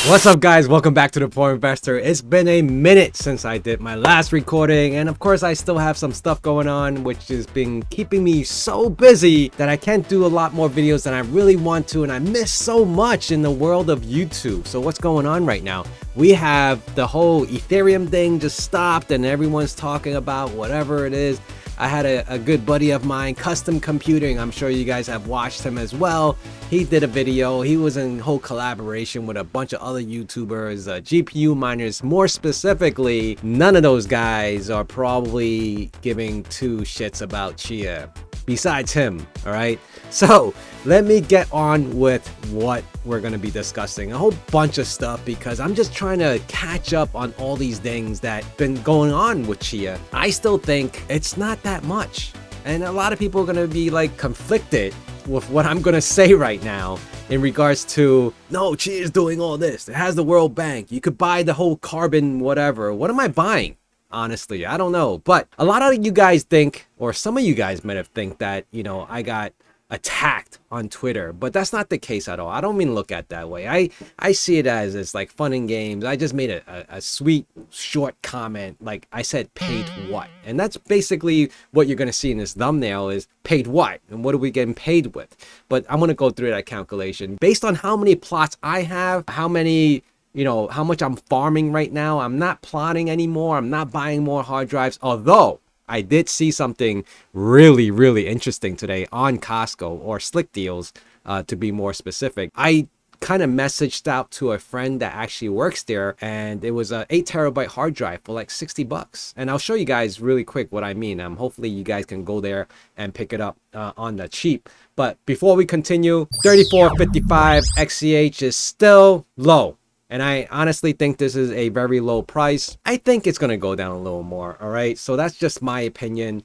What's up, guys? Welcome back to The Poor Investor. It's been a minute since I did my last recording, and of course I still have some stuff going on which has been keeping me so busy that I can't do a lot more videos than I really want to, and I miss so much in the world of YouTube. So what's going on right now? We have the whole Ethereum thing just stopped and everyone's talking about whatever it is. I had a good buddy of mine, Custom Computing. I'm sure you guys have watched him as well. He did a video. He was in whole collaboration with a bunch of other YouTubers, GPU miners. More specifically, none of those guys are probably giving two shits about Chia, besides him, all right? So let me get on with what we're going to be discussing. A whole bunch of stuff because I'm just trying to catch up on all these things that been going on with Chia. I still think it's not that much. And a lot of people are going to be like conflicted with what I'm going to say right now in regards to, no, Chia is doing all this. It has the World Bank. You could buy the whole carbon, whatever. What am I buying? Honestly, I don't know. But a lot of you guys think, or some of you guys might have think that, you know, I got attacked on Twitter, but that's not the case at all. I don't mean look at that way. I see it as it's like fun and games. I just made a sweet short comment. Like I said, paid what? And that's basically what you're going to see in this thumbnail is paid what? And what are we getting paid with? But I'm going to go through that calculation based on how many plots I have, how many, you know, how much I'm farming right now. I'm not plotting anymore. I'm not buying more hard drives, although I did see something really interesting today on Costco, or Slick Deals, to be more specific. I kind of messaged out to a friend that actually works there, and it was a 8 terabyte hard drive for like 60 bucks. And I'll show you guys really quick what I mean. Hopefully you guys can go there and pick it up on the cheap. But before we continue, 3455 XCH is still low. And I honestly think this is a very low price. I think it's going to go down a little more. All right. So that's just my opinion.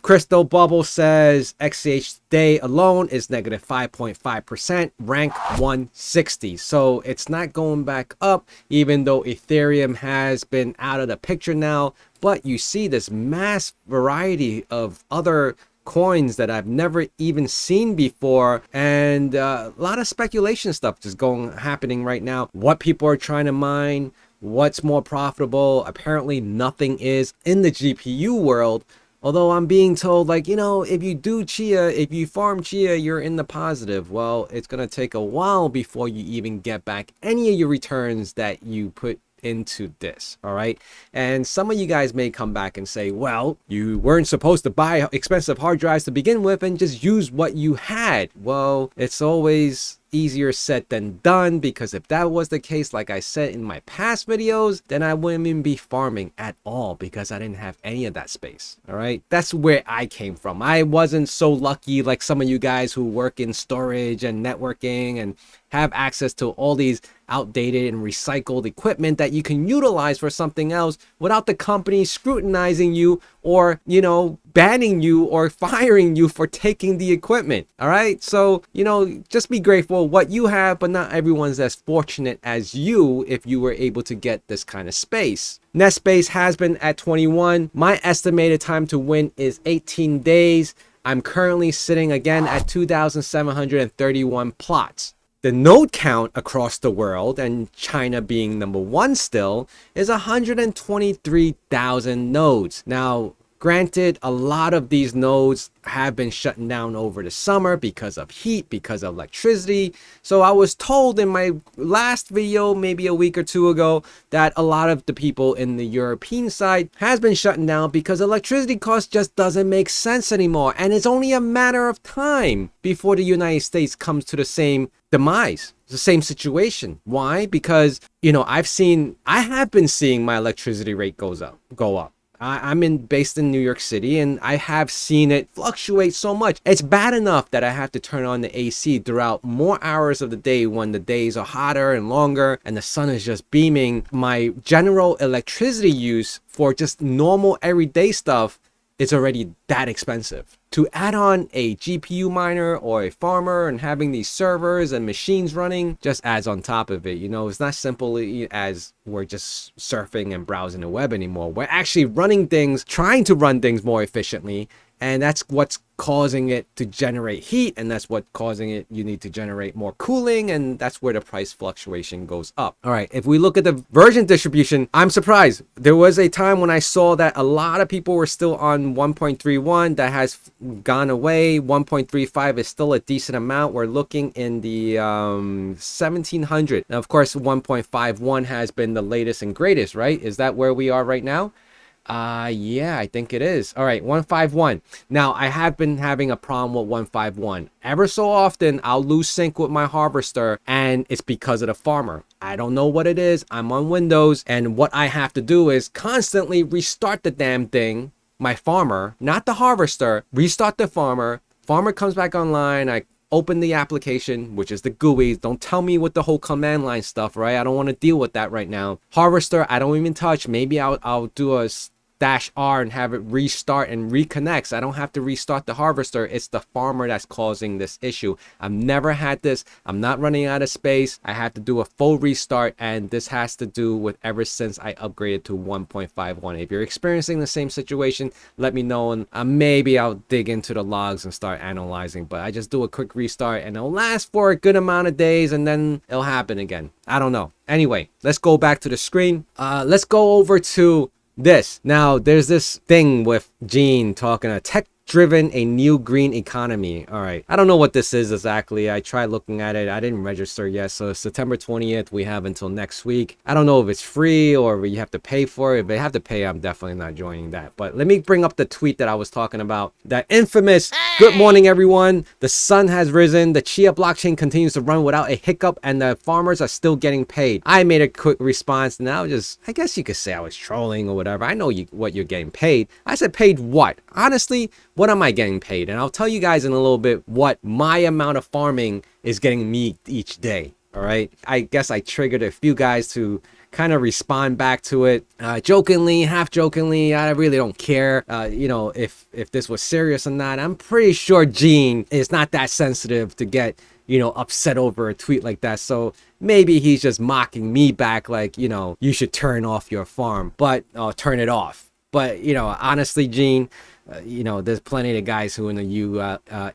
Crystal Bubble says XCH today alone is negative 5.5%, rank 160. So it's not going back up, even though Ethereum has been out of the picture now. But you see this mass variety of other coins that I've never even seen before, and a lot of speculation stuff just happening right now. What people are trying to mine, what's more profitable. Apparently nothing is in the GPU world, although I'm being told, like, you know, if you do Chia, if you farm Chia, you're in the positive. Well, it's gonna take a while before you even get back any of your returns that you put into this. All right. And some of you guys may come back and say, well, you weren't supposed to buy expensive hard drives to begin with and just use what you had. Well, it's always easier said than done, because if that was the case, like I said in my past videos, then I wouldn't even be farming at all because I didn't have any of that space. All right. That's where I came from. I wasn't so lucky like some of you guys who work in storage and networking and have access to all these outdated and recycled equipment that you can utilize for something else without the company scrutinizing you or, you know, banning you or firing you for taking the equipment. All right. So, you know, just be grateful what you have, but not everyone's as fortunate as you if you were able to get this kind of space. Net space has been at 21. My estimated time to win is 18 days. I'm currently sitting again at 2,731 plots. The node count across the world, and China being number one still, is 123,000 nodes. Now, granted, a lot of these nodes have been shutting down over the summer because of heat, because of electricity. So I was told in my last video, maybe a week or two ago, that a lot of the people in the European side has been shutting down because electricity cost just doesn't make sense anymore. And it's only a matter of time before the United States comes to the same demise, the same situation. Why? Because, you know, I have been seeing my electricity rate go up. I'm based in New York City, and I have seen it fluctuate so much. It's bad enough that I have to turn on the AC throughout more hours of the day when the days are hotter and longer and the sun is just beaming. My general electricity use for just normal everyday stuff is already that expensive. To add on a GPU miner or a farmer and having these servers and machines running just adds on top of it. You know, it's not simply as we're just surfing and browsing the web anymore. We're actually running things, trying to run things more efficiently. And that's what's causing it to generate heat, and that's what causing it, you need to generate more cooling, and that's where the price fluctuation goes up. All right, if we look at the version distribution, I'm surprised. There was a time when I saw that a lot of people were still on 1.31. That has gone away. 1.35 is still a decent amount. We're looking in the 1700. Now, of course, 1.51 has been the latest and greatest, right? Is that where we are right now? Yeah, I think it is. All right, 151. Now, I have been having a problem with 151. Ever so often, I'll lose sync with my harvester, and it's because of the farmer. I don't know what it is. I'm on Windows, and what I have to do is constantly restart the damn thing, my farmer, not the harvester, restart the farmer. Farmer comes back online. I open the application, which is the GUI. Don't tell me with the whole command line stuff, right? I don't want to deal with that right now. Harvester, I don't even touch. Maybe I'll do a -R and have it restart and reconnects. I don't have to restart the harvester. It's the farmer that's causing this issue. I've never had this. I'm not running out of space. I have to do a full restart, and this has to do with ever since I upgraded to 1.51. If you're experiencing the same situation, let me know, and maybe I'll dig into the logs and start analyzing. But I just do a quick restart, and it'll last for a good amount of days, and then it'll happen again. I don't know. Anyway, let's go back to the screen. Let's go over to this. Now, there's this thing with Gene talking a tech-driven, a new green economy. All right, I don't know what this is exactly. I tried looking at it. I didn't register yet. So September 20th, we have until next week. I don't know if it's free or you have to pay for it. If they have to pay, I'm definitely not joining that. But let me bring up the tweet that I was talking about. That infamous, "Good morning, everyone. The sun has risen. The Chia blockchain continues to run without a hiccup, and the farmers are still getting paid." I made a quick response, and I guess you could say I was trolling or whatever. I know what you're getting paid. I said, paid what? Honestly, what am I getting paid? And I'll tell you guys in a little bit what my amount of farming is getting me each day. All right. I guess I triggered a few guys to kind of respond back to it, jokingly, half jokingly. I really don't care, you know, if this was serious or not. I'm pretty sure Gene is not that sensitive to get, you know, upset over a tweet like that. So maybe he's just mocking me back, like, you know, you should turn off your farm, but turn it off. But, you know, honestly, Gene, you know, there's plenty of guys who in the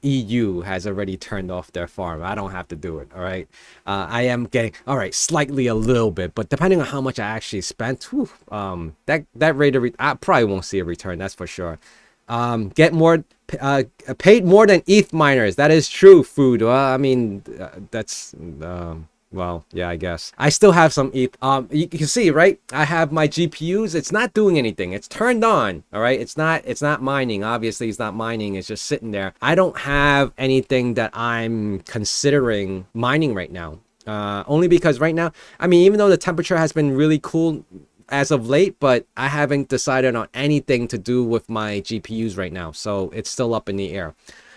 EU has already turned off their farm. I don't have to do it. All right. I am getting, all right, slightly a little bit, but depending on how much I actually spent, whew, that rate of, I probably won't see a return. That's for sure. Get more, paid more than ETH miners. That is true, Food. Well, I mean, that's, well, yeah, I guess. I still have some ETH. You can see, right? I have my GPUs. It's not doing anything. It's turned on. All right. It's not mining. Obviously, it's not mining. It's just sitting there. I don't have anything that I'm considering mining right now. Only because right now, I mean, even though the temperature has been really cool as of late, but I haven't decided on anything to do with my GPUs right now. So it's still up in the air.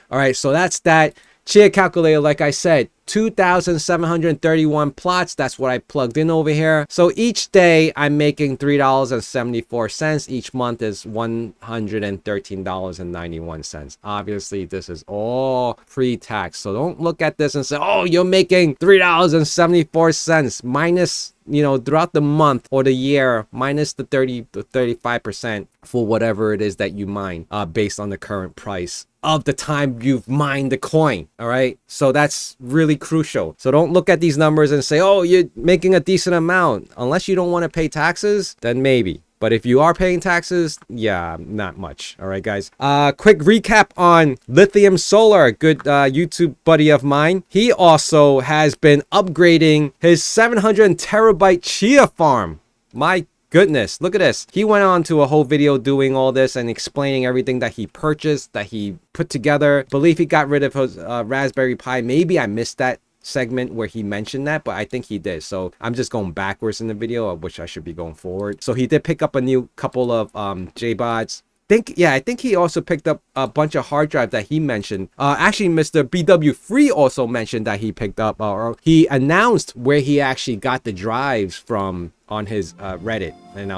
All right. So that's that. Chia calculator, like I said, 2,731 plots. That's what I plugged in over here. So each day I'm making $3.74. Each month is $113.91. Obviously, this is all pre-tax. So don't look at this and say, oh, you're making $3.74 minus, you know, throughout the month or the year, minus the 30 to 35% for whatever it is that you mine, based on the current price of the time you've mined the coin. All right. So that's really crucial. So don't look at these numbers and say, oh, you're making a decent amount. Unless you don't want to pay taxes, then maybe. But if you are paying taxes, yeah, not much. All right, guys. Quick recap on Lithium Solar, a good YouTube buddy of mine. He also has been upgrading his 700 terabyte Chia farm. My goodness, look at this. He went on to a whole video doing all this and explaining everything that he purchased, that he put together. Believe he got rid of his Raspberry Pi. Maybe I missed that segment where he mentioned that, but I think he did. So I'm just going backwards in the video, which I should be going forward. So he did pick up a new couple of JBods. I think he also picked up a bunch of hard drive that he mentioned. Actually, Mr. BW Free also mentioned that he picked up, or he announced where he actually got the drives from on his Reddit, and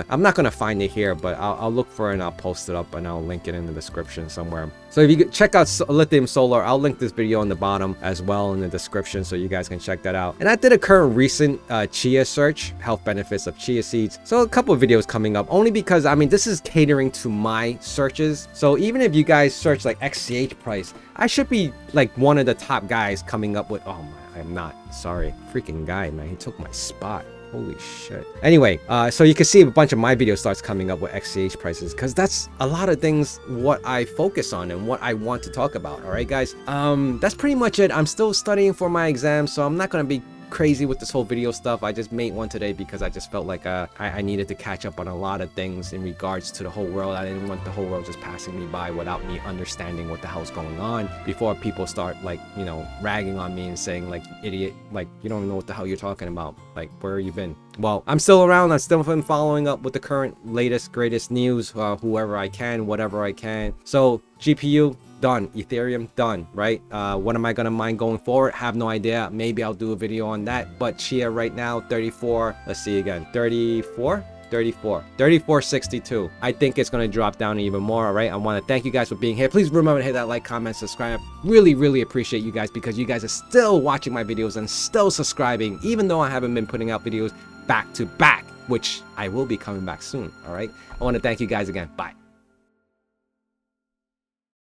I'm not gonna find it here, but I'll look for it and I'll post it up and I'll link it in the description somewhere. So if you check out lithium solar, I'll link this video on the bottom as well in the description so you guys can check that out. And I did a current recent chia search, health benefits of chia seeds. So a couple of videos coming up, only because I mean this is catering to my searches. So even if you guys search like XCH price, I should be like one of the top guys coming up with, oh my, I'm not, sorry, freaking guy, man, he took my spot. Holy shit. Anyway, so you can see a bunch of my video starts coming up with XCH prices, because that's a lot of things what I focus on and what I want to talk about. All right, guys. That's pretty much it. I'm still studying for my exam, so I'm not gonna be crazy with this whole video stuff. I just made one today because I just felt like I needed to catch up on a lot of things in regards to the whole world. I didn't want the whole world just passing me by without me understanding what the hell's going on before people start, like, you know, ragging on me and saying like, idiot, like you don't know what the hell you're talking about, like where have you been? Well, I'm still around. I'm still following up with the current latest greatest news, whoever I can, whatever I can. So GPU done, Ethereum done, right? What am I gonna mine going forward? Have no idea. Maybe I'll do a video on that. But Chia right now 34, let's see again, 34.62. I think it's going to drop down even more. All right, I want to thank you guys for being here. Please remember to hit that like, comment, subscribe. Really appreciate you guys, because you guys are still watching my videos and still subscribing, even though I haven't been putting out videos back to back, which I will be coming back soon. All right, I want to thank you guys again. Bye.